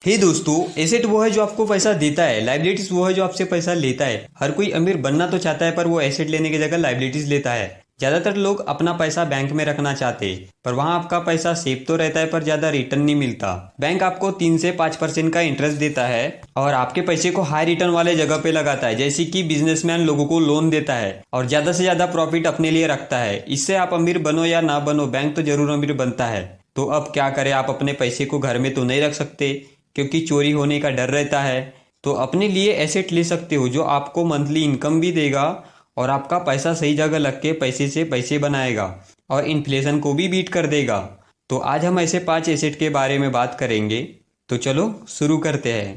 हे दोस्तों, एसेट वो है जो आपको पैसा देता है, लाइबिलिटीज वो है जो आपसे पैसा लेता है। हर कोई अमीर बनना तो चाहता है, पर वो एसेट लेने की जगह लाइबिलिटीज लेता है। ज्यादातर लोग अपना पैसा बैंक में रखना चाहते हैं, पर वहां आपका पैसा सेफ तो रहता है, पर ज्यादा रिटर्न नहीं मिलता। बैंक आपको 3 से 5% का इंटरेस्ट देता है और आपके पैसे को हाई रिटर्न वाले जगह पे लगाता है, जैसे कि बिजनेसमैन लोगों को लोन देता है और ज्यादा से ज्यादा प्रॉफिट अपने लिए रखता है। इससे आप अमीर बनो या ना बनो, बैंक तो जरूर अमीर बनता है। तो अब क्या करें? आप अपने पैसे को घर में तो नहीं रख सकते, क्योंकि चोरी होने का डर रहता है। तो अपने लिए एसेट ले सकते हो जो आपको मंथली इनकम भी देगा और आपका पैसा सही जगह लग के पैसे से पैसे बनाएगा और इन्फ्लेशन को भी बीट कर देगा। तो आज हम ऐसे 5 एसेट के बारे में बात करेंगे। तो चलो शुरू करते हैं।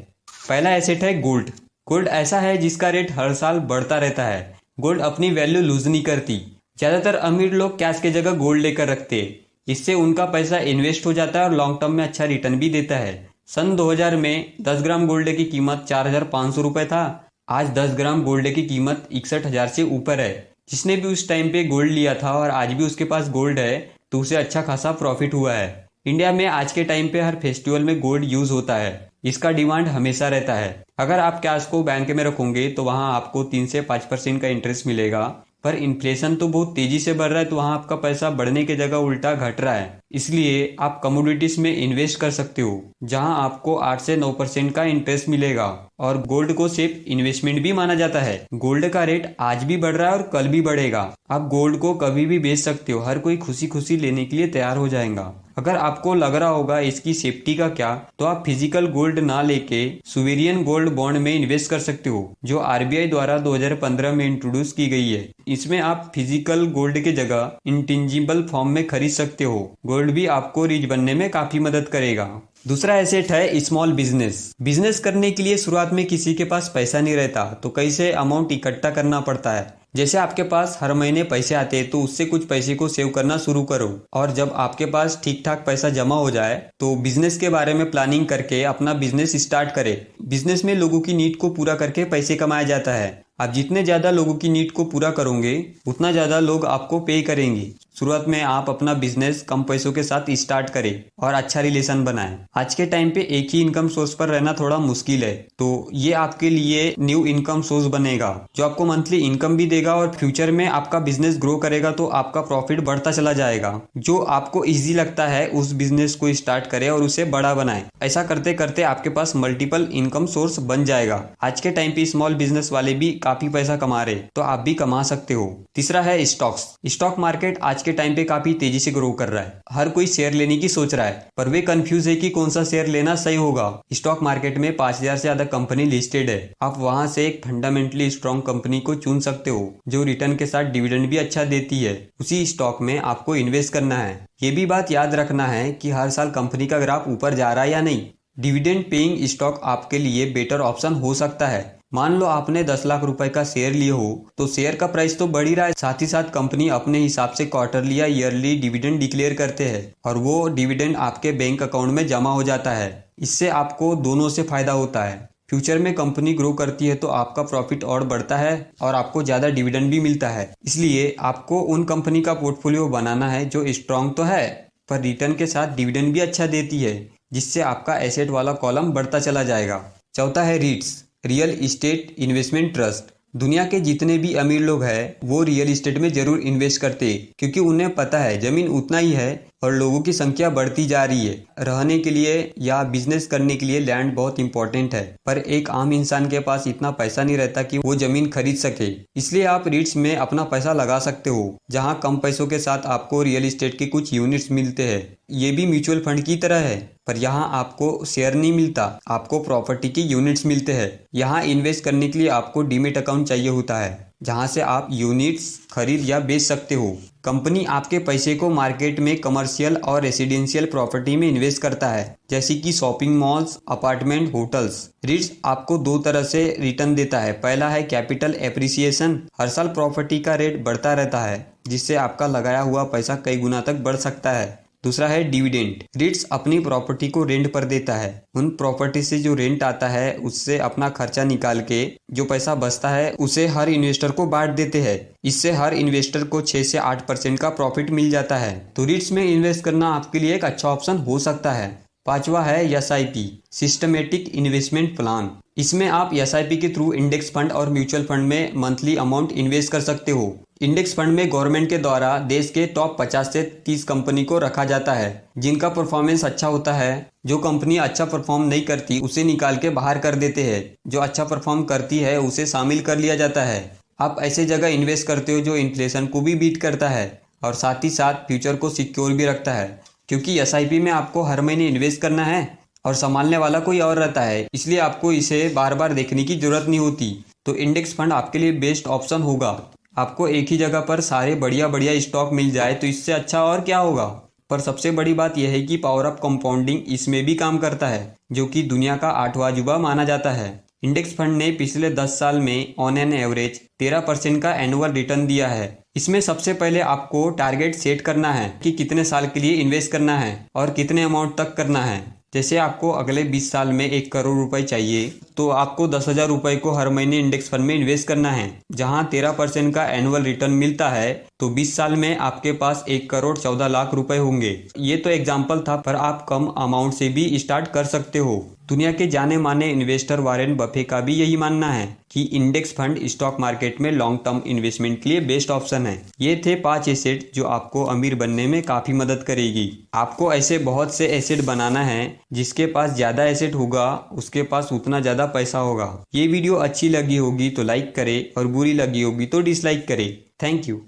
पहला एसेट है गोल्ड। गोल्ड ऐसा है जिसका रेट हर साल बढ़ता रहता है। गोल्ड अपनी वैल्यू लूज नहीं करती। ज्यादातर अमीर लोग कैश की जगह गोल्ड लेकर रखते हैं। इससे उनका पैसा इन्वेस्ट हो जाता है और लॉन्ग टर्म में अच्छा रिटर्न भी देता है। सन 2000 में 10 ग्राम गोल्ड की कीमत 4500 रुपए था। आज 10 ग्राम गोल्ड की कीमत 61,000 से ऊपर है। जिसने भी उस टाइम पे गोल्ड लिया था और आज भी उसके पास गोल्ड है, तो उसे अच्छा खासा प्रॉफिट हुआ है। इंडिया में आज के टाइम पे हर फेस्टिवल में गोल्ड यूज होता है। इसका डिमांड हमेशा रहता है। अगर आप कैश को बैंक में रखोगे तो वहां आपको 3 से 5% का इंटरेस्ट मिलेगा, पर इन्फ्लेशन तो बहुत तेजी से बढ़ रहा है, तो वहां आपका पैसा बढ़ने की जगह उल्टा घट रहा है। इसलिए आप कमोडिटीज में इन्वेस्ट कर सकते हो, जहां आपको 8 से 9% का इंटरेस्ट मिलेगा और गोल्ड को सेफ इन्वेस्टमेंट भी माना जाता है। गोल्ड का रेट आज भी बढ़ रहा है और कल भी बढ़ेगा। आप गोल्ड को कभी भी बेच सकते हो। हर कोई खुशी खुशी लेने के लिए तैयार हो जाएगा। अगर आपको लग रहा होगा इसकी सेफ्टी का क्या, तो आप फिजिकल गोल्ड ना लेके सुवेरियन गोल्ड बॉन्ड में इन्वेस्ट कर सकते हो, जो आरबीआई द्वारा 2015 में इंट्रोड्यूस की गई है। इसमें आप फिजिकल गोल्ड की जगह इंटेंजिबल फॉर्म में खरीद सकते हो। गोल्ड भी आपको रिच बनने में काफी मदद करेगा। दूसरा एसेट है स्मॉल बिजनेस। बिजनेस करने के लिए शुरुआत में किसी के पास पैसा नहीं रहता, तो कैसे अमाउंट इकट्ठा करना पड़ता है। जैसे आपके पास हर महीने पैसे आते हैं, तो उससे कुछ पैसे को सेव करना शुरू करो और जब आपके पास ठीक ठाक पैसा जमा हो जाए तो बिजनेस के बारे में प्लानिंग करके अपना बिजनेस स्टार्ट करें। बिजनेस में लोगों की नीड को पूरा करके पैसे कमाया जाता है। आप जितने ज्यादा लोगों की नीड को पूरा करोगे, उतना ज्यादा लोग आपको पे करेंगे। शुरुआत में आप अपना बिजनेस कम पैसों के साथ स्टार्ट करें और अच्छा रिलेशन बनाएं। आज के टाइम पे एक ही इनकम सोर्स पर रहना थोड़ा मुश्किल है, तो ये आपके लिए न्यू इनकम सोर्स बनेगा जो आपको मंथली इनकम भी देगा और फ्यूचर में आपका बिजनेस ग्रो करेगा तो आपका प्रॉफिट बढ़ता चला जाएगा। जो आपको इजी लगता है उस बिजनेस को स्टार्ट करें और उसे बड़ा बनाएं। ऐसा करते करते आपके पास मल्टीपल इनकम सोर्स बन जाएगा। आज के टाइम पे स्मॉल बिजनेस वाले भी काफी पैसा कमा रहे, तो आप भी कमा सकते हो। तीसरा है स्टॉक्स। स्टॉक मार्केट आज के टाइम पे काफी तेजी से ग्रो कर रहा है। हर कोई शेयर लेने की सोच रहा है, पर वे कंफ्यूज है कि कौन सा शेयर लेना सही होगा। स्टॉक मार्केट में 5000 से ज्यादा कंपनी लिस्टेड है। आप वहां से एक फंडामेंटली स्ट्रॉन्ग कंपनी को चुन सकते हो, जो रिटर्न के साथ डिविडेंड भी अच्छा देती है। उसी स्टॉक में आपको इन्वेस्ट करना है। ये भी बात याद रखना है कि हर साल कंपनी का ग्राफ ऊपर जा रहा है या नहीं। डिविडेंड पेइंग स्टॉक आपके लिए बेटर ऑप्शन हो सकता है। मान लो आपने 10 लाख रुपए का शेयर लिए हो, तो शेयर का प्राइस तो बढ़ ही रहा है, साथ ही साथ कंपनी अपने हिसाब से क्वार्टरली या ईयरली डिविडेंड डिक्लेयर करते हैं और वो डिविडेंड आपके बैंक अकाउंट में जमा हो जाता है। इससे आपको दोनों से फायदा होता है। फ्यूचर में कंपनी ग्रो करती है तो आपका प्रॉफिट और बढ़ता है और आपको ज्यादा डिविडेंड भी मिलता है। इसलिए आपको उन कंपनी का पोर्टफोलियो बनाना है जो स्ट्रांग तो है, पर रिटर्न के साथ डिविडेंड भी अच्छा देती है, जिससे आपका एसेट वाला कॉलम बढ़ता चला जाएगा। चौथा है रीट्स, रियल इस्टेट इन्वेस्टमेंट ट्रस्ट। दुनिया के जितने भी अमीर लोग हैं वो रियल इस्टेट में जरूर इन्वेस्ट करते हैं, क्योंकि उन्हें पता है जमीन उतना ही है और लोगों की संख्या बढ़ती जा रही है। रहने के लिए या बिजनेस करने के लिए लैंड बहुत इंपॉर्टेंट है, पर एक आम इंसान के पास इतना पैसा नहीं रहता कि वो जमीन खरीद सके। इसलिए आप रीट्स में अपना पैसा लगा सकते हो, जहां कम पैसों के साथ आपको रियल इस्टेट के कुछ यूनिट्स मिलते हैं। ये भी म्यूचुअल फंड की तरह है, पर यहाँ आपको शेयर नहीं मिलता, आपको प्रॉपर्टी के यूनिट्स मिलते हैं। यहाँ इन्वेस्ट करने के लिए आपको डीमेट अकाउंट चाहिए होता है, जहां से आप यूनिट्स खरीद या बेच सकते हो। कंपनी आपके पैसे को मार्केट में कमर्शियल और रेसिडेंशियल प्रॉपर्टी में इन्वेस्ट करता है, जैसे कि शॉपिंग मॉल्स, अपार्टमेंट, होटल्स। रीट्स आपको 2 तरह से रिटर्न देता है। पहला है कैपिटल एप्रिसिएशन। हर साल प्रॉपर्टी का रेट बढ़ता रहता है, जिससे आपका लगाया हुआ पैसा कई गुना तक बढ़ सकता है। दूसरा है डिविडेंड। रीट्स अपनी प्रॉपर्टी को रेंट पर देता है। उन प्रॉपर्टी से जो रेंट आता है उससे अपना खर्चा निकाल के जो पैसा बचता है उसे हर इन्वेस्टर को बांट देते हैं। इससे हर इन्वेस्टर को 6 से 8% का प्रॉफिट मिल जाता है। तो रीट्स में इन्वेस्ट करना आपके लिए एक अच्छा ऑप्शन हो सकता है। पांचवा है SIP, सिस्टमेटिक इन्वेस्टमेंट प्लान। इसमें आप SIP के थ्रू इंडेक्स फंड और म्यूचुअल फंड में मंथली अमाउंट इन्वेस्ट कर सकते हो। इंडेक्स फंड में गवर्नमेंट के द्वारा देश के टॉप 50 से 30 कंपनी को रखा जाता है जिनका परफॉर्मेंस अच्छा होता है। जो कंपनी अच्छा परफॉर्म नहीं करती उसे निकाल के बाहर कर देते हैं, जो अच्छा परफॉर्म करती है उसे शामिल कर लिया जाता है। आप ऐसे जगह इन्वेस्ट करते हो जो इन्फ्लेशन को भी बीट करता है और साथ ही साथ फ्यूचर को सिक्योर भी रखता है, क्योंकि SIP में आपको हर महीने इन्वेस्ट करना है और संभालने वाला कोई और रहता है, इसलिए आपको इसे बार बार देखने की जरूरत नहीं होती। तो इंडेक्स फंड आपके लिए बेस्ट ऑप्शन होगा। आपको एक ही जगह पर सारे बढ़िया बढ़िया स्टॉक मिल जाए तो इससे अच्छा और क्या होगा। पर सबसे बड़ी बात यह है कि पावर ऑफ कंपाउंडिंग इसमें भी काम करता है, जो कि दुनिया का 8वां अजूबा माना जाता है। इंडेक्स फंड ने पिछले 10 साल में ऑन एन एवरेज 13% का एनुअल रिटर्न दिया है। इसमें सबसे पहले आपको टारगेट सेट करना है कि कितने साल के लिए इन्वेस्ट करना है और कितने अमाउंट तक करना है। जैसे आपको अगले 20 साल में 1 करोड़ रुपए चाहिए तो आपको 10,000 रुपए को हर महीने इंडेक्स फंड में इन्वेस्ट करना है। जहां 13% का एनुअल रिटर्न मिलता है तो 20 साल में आपके पास 1 करोड़ 14 लाख रुपए होंगे। ये तो एग्जाम्पल था, पर आप कम अमाउंट से भी स्टार्ट कर सकते हो। दुनिया के जाने माने इन्वेस्टर वॉरेन बफे का भी यही मानना है कि इंडेक्स फंड स्टॉक मार्केट में लॉन्ग टर्म इन्वेस्टमेंट के लिए बेस्ट ऑप्शन है। ये थे 5 एसेट जो आपको अमीर बनने में काफी मदद करेगी। आपको ऐसे बहुत से एसेट बनाना है, जिसके पास ज्यादा एसेट होगा उसके पास उतना ज्यादा पैसा होगा। ये वीडियो अच्छी लगी होगी तो लाइक करे और बुरी लगी होगी तो डिसलाइक करे। Thank you.